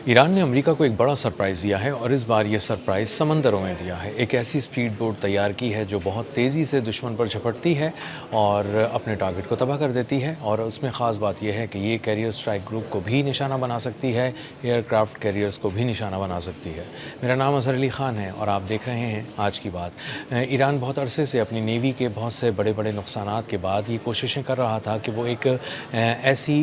Iran ने America को एक बड़ा सरप्राइज़ दिया है और इस बार ये सरप्राइज़ समंदरों में दिया है। एक ऐसी स्पीड बोट तैयार की है जो बहुत तेज़ी से दुश्मन पर झपटती है और अपने टारगेट को तबाह कर देती है। और उसमें ख़ास बात यह है कि ये कैरियर स्ट्राइक ग्रुप को भी निशाना बना सकती है, एयरक्राफ्ट कैरियर्स को भी निशाना बना सकती है। मेरा नाम अज़हर अली ख़ान है और आप देख रहे हैं आज की बात। ईरान बहुत अरसे से अपनी नेवी के बहुत से बड़े बड़े नुकसानात के बाद ये कोशिशें कर रहा था कि वो एक ऐसी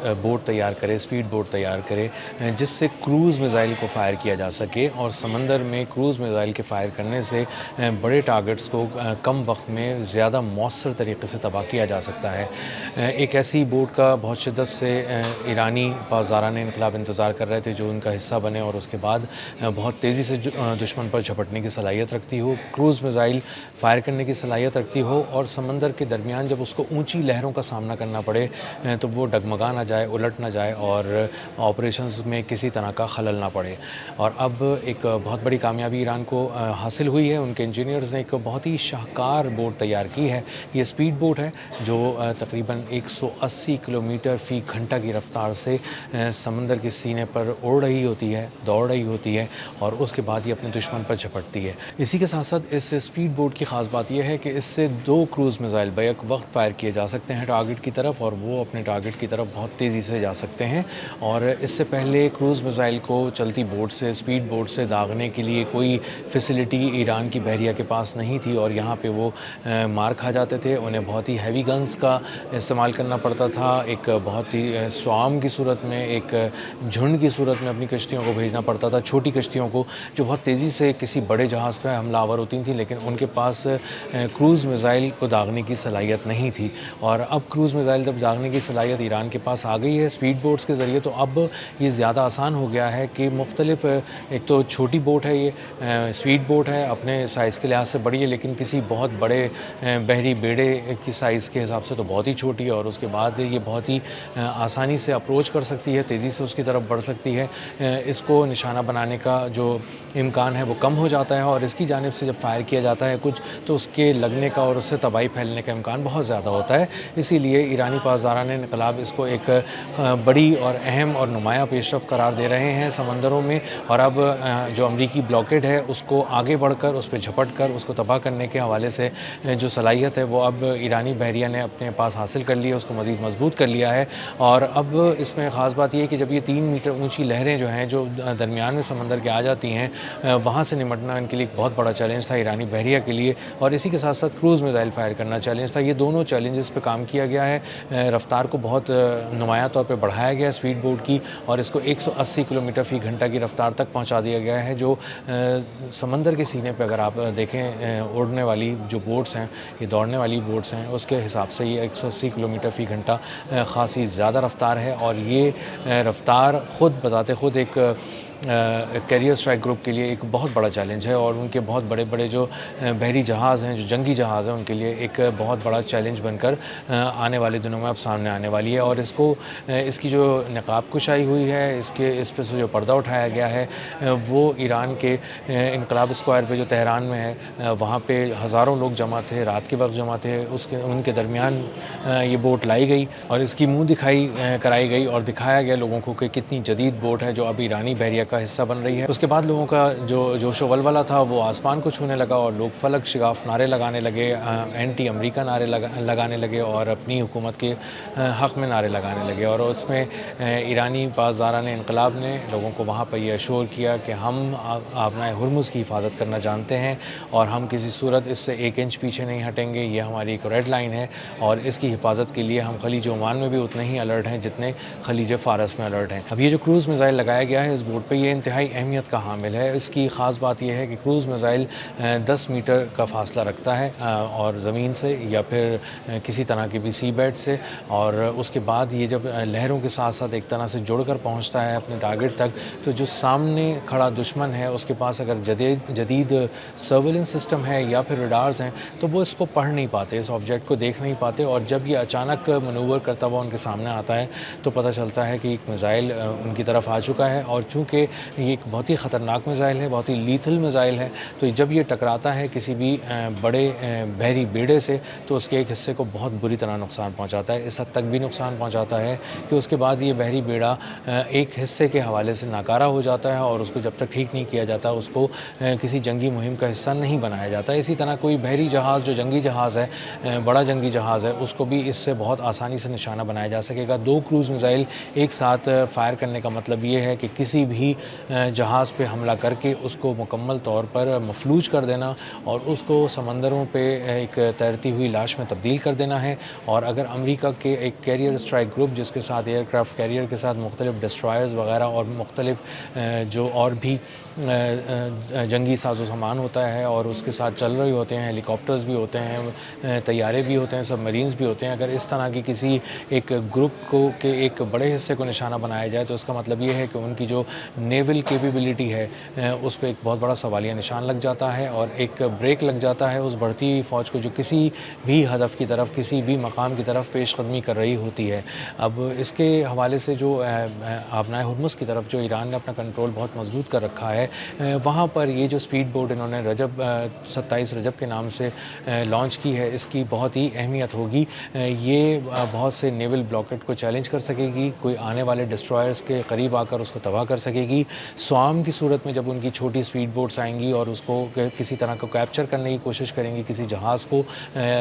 बोट तैयार करे, स्पीड बोट तैयार करे जिससे क्रूज़ मिज़ाइल को फ़ायर किया जा सके। और समंदर में क्रूज़ मिज़ाइल के फ़ायर करने से बड़े टारगेट्स को कम वक्त में ज़्यादा मौसर तरीके से तबाह किया जा सकता है। एक ऐसी बोट का बहुत शिद्दत से ईरानी पासदारान इनकलाब इंतज़ार कर रहे थे जो उनका हिस्सा बने और उसके बाद बहुत तेज़ी से दुश्मन पर झपटने की सलाहियत रखती हो, क्रूज़ मिज़ाइल फ़ायर करने की सलाहियत रखती हो और समंदर के दरमियान जब उसको ऊंची लहरों का सामना करना पड़े तो वो डगमगा ना जाए, उलट ना जाए और ऑपरेशंस में किसी तरह का खलल ना पड़े। और अब एक बहुत बड़ी कामयाबी ईरान को हासिल हुई है। उनके इंजीनियर्स ने एक बहुत ही शाहकार बोट तैयार की है। ये स्पीड बोट है जो तकरीबन 180 किलोमीटर फ़ी घंटा की रफ़्तार से समंदर के सीने पर उड़ रही होती है, दौड़ रही होती है और उसके बाद ये अपने दुश्मन पर झपटती है। इसी के साथ साथ इस स्पीड बोट की ख़ास बात यह है कि इससे 2 क्रूज़ मिज़ाइल बैक वक्त फ़ायर किए जा सकते हैं टारगेट की तरफ और वो अपने टारगेट की तरफ बहुत तेज़ी से जा सकते हैं। और इससे पहले क्रूज़ मिज़ाइल को चलती बोट से, स्पीड बोट से दागने के लिए कोई फ़ैसिलिटी ईरान की बहरिया के पास नहीं थी और यहाँ पे वो मार खा जाते थे। उन्हें बहुत ही हैवी गन्स का इस्तेमाल करना पड़ता था। एक बहुत ही स्वाम की सूरत में, एक झुंड की सूरत में अपनी कश्तियों को भेजना पड़ता था, छोटी कश्तियों को जो बहुत तेज़ी से किसी बड़े जहाज़ पर हमलावर होती थी, लेकिन उनके पास क्रूज़ मिज़ाइल को दागने की सलाहियत नहीं थी। और अब क्रूज़ मिज़ाइल जब दागने की सलाहियत ईरान के पास आ गई है स्पीड बोट्स के ज़रिए, तो अब ये ज़्यादा आसान हो गया है कि मुख्तलिफ, एक तो छोटी बोट है ये, स्पीड बोट है, अपने साइज़ के लिहाज से बड़ी है लेकिन किसी बहुत बड़े बहरी बेड़े की साइज़ के हिसाब से तो बहुत ही छोटी है। और उसके बाद ये बहुत ही आसानी से अप्रोच कर सकती है, तेज़ी से उसकी तरफ बढ़ सकती है। इसको निशाना बनाने का जो इम्कान है वो कम हो जाता है और इसकी जानिब से जब फ़ायर किया जाता है कुछ, तो उसके लगने का और उससे तबाही फैलने का इम्कान बहुत ज़्यादा होता है। इसीलिए ईरानी पासदारान इनकलाब इसको एक बड़ी और अहम और नुमायाँ पेशरफ़्त करार दे रहे हैं समंदरों में। और अब जो अमरीकी ब्लॉकेड है उसको आगे बढ़कर उस पे झपट कर उसको तबाह करने के हवाले से जो सलाहियत है वो अब ईरानी बहरिया ने अपने पास हासिल कर ली है, उसको मज़ीद मजबूत कर लिया है। और अब इसमें ख़ास बात ये है कि जब ये 3 मीटर ऊँची लहरें जो हैं जो दरमियान में समंदर के आ जाती हैं, वहाँ से निमटना इनके लिए एक बहुत बड़ा चैलेंज था ईरानी बहरिया के लिए। और इसी के साथ साथ क्रूज़ मिज़ाइल फ़ायर करना चैलेंज था। ये दोनों चैलेंजेस पे काम किया गया है। रफ़्तार को बहुत नुमायाँ तौर पे बढ़ाया गया है स्पीड बोट की और इसको 180 किलोमीटर फ़ी घंटा की रफ़्तार तक पहुंचा दिया गया है, जो समंदर के सीने पे अगर आप देखें उड़ने वाली जो बोट्स हैं, ये दौड़ने वाली बोट्स हैं, उसके हिसाब से ये 180 किलोमीटर फ़ी घंटा ख़ासी ज़्यादा रफ़्तार है। और ये रफ़्तार ख़ुद बताते ख़ुद एक कैरियर स्ट्राइक ग्रुप के लिए एक बहुत बड़ा चैलेंज है और उनके बहुत बड़े बड़े जो बहरी जहाज़ हैं, जो जंगी जहाज़ हैं, उनके लिए एक बहुत बड़ा चैलेंज बनकर आने वाले दिनों में अब सामने आने वाली है। और इसको इसकी जो नकाब कुशाई हुई है, इस पे से जो पर्दा उठाया गया है, वो ईरान के इनकलाब स्क्वायर पे जो तेहरान में है, वहाँ पे हज़ारों लोग जमा थे, रात के वक्त जमा थे। उनके दरमियान ये बोट लाई गई और इसकी मुँह दिखाई कराई गई और दिखाया गया लोगों को कि कितनी जदीद बोट है जो अब ईरानी बहरिया का हिस्सा बन रही है। उसके बाद लोगों का जो जोश व वलवला था वो आसमान को छूने लगा और लोग फलक शिगाफ नारे लगाने लगे, एंटी अमरीका नारे लगाने लगे और अपनी हुकूमत के हक़ में नारे लगाने लगे। और उसमें ईरानी पासदारान इनकलाब ने लोगों को वहाँ पर यह अश्योर किया कि हम आपनाए हुर्मुज़ की हिफाजत करना जानते हैं और हम किसी सूरत इससे 1 इंच पीछे नहीं हटेंगे। ये हमारी एक रेड लाइन है और इसकी हिफाजत के लिए हम खलीज ओमान में भी उतने ही अलर्ट हैं जितने खलीज फ़ारस में अलर्ट हैं। अब ये जो क्रूज़ मिज़ाइल लगाया गया है इस बोट पे, ये इंतहाई अहमियत का हामिल है। इसकी ख़ास बात यह है कि क्रूज़ मिज़ाइल 10 मीटर का फ़ासला रखता है और ज़मीन से या फिर किसी तरह की भी सी बेड से। और उसके बाद ये जब लहरों के साथ साथ एक तरह से जुड़कर पहुंचता है अपने टारगेट तक, तो जो सामने खड़ा दुश्मन है उसके पास अगर जदीद सर्वेलेंस सिस्टम है या फिर रडार्स हैं तो वो इसको पढ़ नहीं पाते, इस ऑब्जेक्ट को देख नहीं पाते। और जब ये अचानक मनूवर करता हुआ उनके सामने आता है तो पता चलता है कि एक मिज़ाइल उनकी तरफ आ चुका है। और चूँकि یہ ایک بہت ہی خطرناک میزائل ہے، بہت ہی لیتھل میزائل ہے، تو جب یہ ٹکراتا ہے کسی بھی بڑے بحری بیڑے سے تو اس کے ایک حصے کو بہت بری طرح نقصان پہنچاتا ہے، اس حد تک بھی نقصان پہنچاتا ہے کہ اس کے بعد یہ بحری بیڑا ایک حصے کے حوالے سے ناکارہ ہو جاتا ہے اور اس کو جب تک ٹھیک نہیں کیا جاتا اس کو کسی جنگی مہم کا حصہ نہیں بنایا جاتا۔ اسی طرح کوئی بحری جہاز جو جنگی جہاز ہے، بڑا جنگی جہاز ہے، اس کو بھی اس سے بہت آسانی سے نشانہ بنایا جا سکے گا۔ 2 کروز میزائل ایک ساتھ فائر کرنے کا مطلب یہ ہے کہ کسی بھی جہاز پہ حملہ کر کے اس کو مکمل طور پر مفلوج کر دینا اور اس کو سمندروں پہ ایک تیرتی ہوئی لاش میں تبدیل کر دینا ہے۔ اور اگر امریکہ کے ایک کیریئر اسٹرائک گروپ جس کے ساتھ ایئر کرافٹ کیریئر کے ساتھ مختلف ڈسٹرائرز وغیرہ اور مختلف جو اور بھی جنگی ساز و سامان ہوتا ہے اور اس کے ساتھ چل رہے ہوتے ہیں، ہیلی کاپٹرز بھی ہوتے ہیں، طیارے بھی ہوتے ہیں، سب مرینز بھی ہوتے ہیں، اگر اس طرح کی کسی ایک گروپ کو کے ایک بڑے حصے کو نشانہ بنایا جائے تو اس کا مطلب یہ ہے کہ ان کی جو نیول کیپیبلٹی ہے اس پہ ایک بہت بڑا سوالیہ نشان لگ جاتا ہے اور ایک بریک لگ جاتا ہے اس بڑھتی ہوئی فوج کو جو کسی بھی ہدف کی طرف، کسی بھی مقام کی طرف پیش قدمی کر رہی ہوتی ہے۔ اب اس کے حوالے سے جو آبنائے ہرمز کی طرف جو ایران نے اپنا کنٹرول بہت مضبوط کر رکھا ہے، وہاں پر یہ جو سپیڈ بوٹ انہوں نے 27 رجب کے نام سے لانچ کی ہے، اس کی بہت ہی اہمیت ہوگی۔ یہ بہت سے نیول بلاکٹ کو چیلنج کر سکے گی، کوئی آنے والے ڈسٹرائرز کے قریب آ کر اس کو تباہ کر سکے گی۔ سوام کی صورت میں جب ان کی چھوٹی سپیڈ بوٹس آئیں گی اور اس کو کسی طرح کو کیپچر کرنے کی کوشش کریں گی، کسی جہاز کو،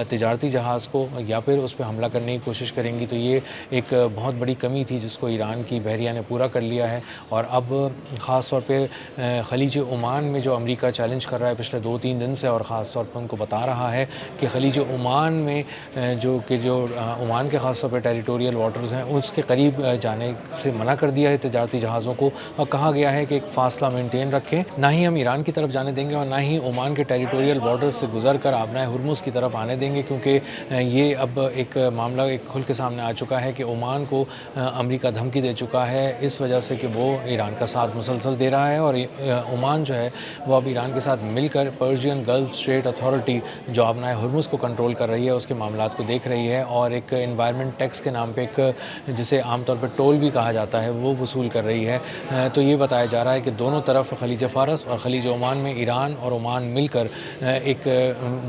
تجارتی جہاز کو، یا پھر اس پہ حملہ کرنے کی کوشش کریں گی، تو یہ ایک بہت بڑی کمی تھی جس کو ایران کی بحریہ نے پورا کر لیا ہے۔ اور اب خاص طور پہ خلیج عمان میں جو امریکہ چیلنج کر رہا ہے پچھلے 2-3 دن سے، اور خاص طور پہ ان کو بتا رہا ہے کہ خلیج عمان میں جو عمان کے خاص طور پہ ٹیریٹوریل واٹرز ہیں اس کے قریب جانے سے منع کر دیا ہے تجارتی جہازوں کو، اور کہا گیا ہے کہ ایک فاصلہ مینٹین رکھیں، نہ ہی ہم ایران کی طرف جانے دیں گے اور نہ ہی عمان کے ٹیریٹوریل بارڈرز سے گزر کر آبنائے ہرمز کی طرف آنے دیں گے، کیونکہ یہ اب ایک معاملہ ایک کھل کے سامنے آ چکا ہے کہ عمان کو امریکہ دھمکی دے چکا ہے اس وجہ سے کہ وہ ایران کا ساتھ مسلسل دے رہا ہے، اور عمان جو ہے وہ اب ایران کے ساتھ مل کر پرشین گلف اسٹریٹ اتھارٹی جو آبنائے ہرمز کو کنٹرول کر رہی ہے اس کے معاملات کو دیکھ رہی ہے، اور ایک انوائرمنٹ ٹیکس کے نام پہ ایک جسے عام طور پہ ٹول بھی کہا جاتا ہے وہ وصول کر رہی ہے۔ تو یہ بتایا جا رہا ہے کہ دونوں طرف خلیج فارس اور خلیج عمان میں ایران اور عمان مل کر ایک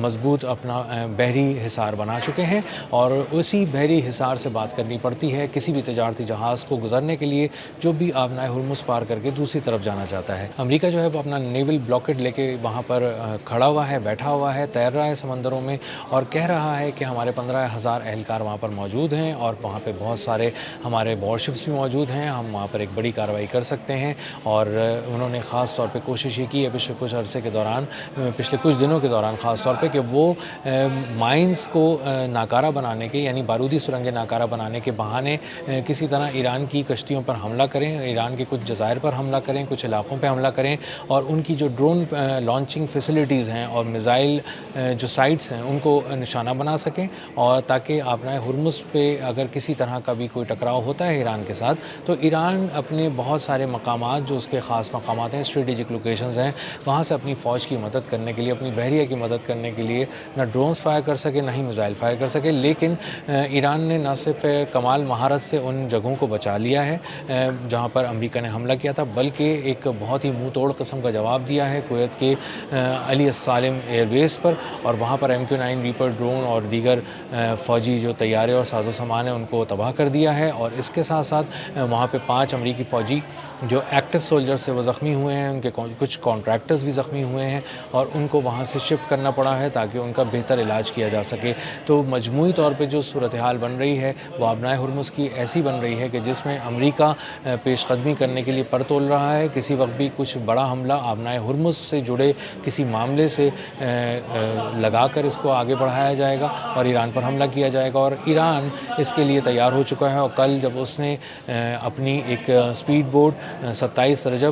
مضبوط اپنا بحری حصار بنا چکے ہیں، اور اسی بحری حصار سے بات کرنی پڑتی ہے کسی بھی تجارتی جہاز کو گزرنے کے لیے جو بھی آبنائے ہرمز پار کر کے دوسری طرف جانا چاہتا ہے۔ امریکہ جو ہے وہ اپنا نیول بلاکٹ لے کے وہاں پر کھڑا ہوا ہے، بیٹھا ہوا ہے، تیر رہا ہے سمندروں میں، اور کہہ رہا ہے کہ ہمارے 15,000 اہلکار وہاں پر موجود ہیں اور وہاں پہ بہت سارے ہمارے وارشپس بھی موجود ہیں، ہم وہاں پر ایک بڑی کارروائی کر سکتے ہیں۔ اور انہوں نے خاص طور پہ کوشش یہ کی ہے پچھلے کچھ عرصے کے دوران، پچھلے کچھ دنوں کے دوران خاص طور پہ، کہ وہ مائنز کو ناکارہ بنانے کے، یعنی بارودی سرنگیں ناکارہ بنانے کے بہانے کسی طرح ایران کی کشتیوں پر حملہ کریں، ایران کے کچھ جزائر پر حملہ کریں، کچھ علاقوں پہ حملہ کریں، اور ان کی جو ڈرون لانچنگ فیسلٹیز ہیں اور میزائل جو سائٹس ہیں ان کو نشانہ بنا سکیں، اور تاکہ آبنائے ہرمز پہ اگر کسی طرح کا بھی کوئی ٹکراؤ ہوتا ہے ایران کے ساتھ تو ایران اپنے بہت سارے مقامات جو اس کے خاص مقامات ہیں، اسٹریٹجک لوکیشنز ہیں، وہاں سے اپنی فوج کی مدد کرنے کے لیے، اپنی بحریہ کی مدد کرنے کے لیے نہ ڈرونز فائر کر سکے نہ ہی میزائل فائر کر سکے۔ لیکن ایران نے نہ صرف کمال مہارت سے ان جگہوں کو بچا لیا ہے جہاں پر امریکہ نے حملہ کیا تھا، بلکہ ایک بہت ہی منہ توڑ قسم کا جواب دیا ہے کویت کے علی السالم ایئر بیس پر، اور وہاں پر MQ-9 ریپر ڈرون اور دیگر فوجی جو طیارے اور ساز و سامان ہیں ان کو تباہ کر دیا ہے، اور اس کے ساتھ ساتھ وہاں پہ 5 امریکی فوجی جو ایکٹیو سولجر سے وہ زخمی ہوئے ہیں، ان کے کچھ کانٹریکٹرز بھی زخمی ہوئے ہیں اور ان کو وہاں سے شفٹ کرنا پڑا ہے تاکہ ان کا بہتر علاج کیا جا سکے۔ تو مجموعی طور پہ جو صورتحال بن رہی ہے وہ آبنائے ہرمز کی ایسی بن رہی ہے کہ جس میں امریکہ پیش قدمی کرنے کے لیے پر تول رہا ہے، کسی وقت بھی کچھ بڑا حملہ آبنائے ہرمز سے جڑے کسی معاملے سے لگا کر اس کو آگے بڑھایا جائے گا اور ایران پر حملہ کیا جائے گا، اور ایران اس کے لیے تیار ہو چکا ہے۔ اور کل جب اس نے اپنی ایک سپیڈ بوٹ 27 رجب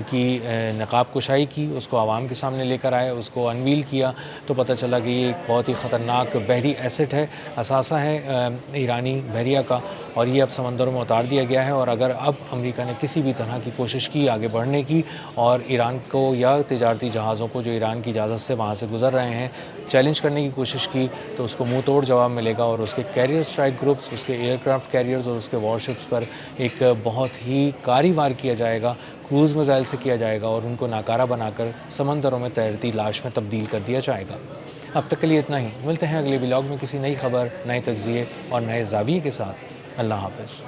کی نقاب کشائی کی، اس کو عوام کے سامنے لے کر آئے، اس کو انویل کیا، تو پتہ چلا کہ یہ ایک بہت ہی خطرناک بحری ایسٹ ہے، اثاثہ ہے ایرانی بحریہ کا، اور یہ اب سمندروں میں اتار دیا گیا ہے۔ اور اگر اب امریکہ نے کسی بھی طرح کی کوشش کی آگے بڑھنے کی اور ایران کو یا تجارتی جہازوں کو جو ایران کی اجازت سے وہاں سے گزر رہے ہیں چیلنج کرنے کی کوشش کی، تو اس کو منہ توڑ جواب ملے گا، اور اس کے کیریئر اسٹرائک گروپس، اس کے ایئر کرافٹ کیریئرز اور اس کے وارشپس پر ایک بہت ہی کاری وار کیا جائے گا، क्रूज़ मिसाइल से किया जाएगा और उनको नाकारा बनाकर समंदरों में तैरती लाश में तब्दील कर दिया जाएगा। अब तक के लिए इतना ही। मिलते हैं अगले व्लॉग में किसी नई खबर, नए तज्ज़िये और नए ज़ाविये के साथ। अल्लाह हाफ़िज़।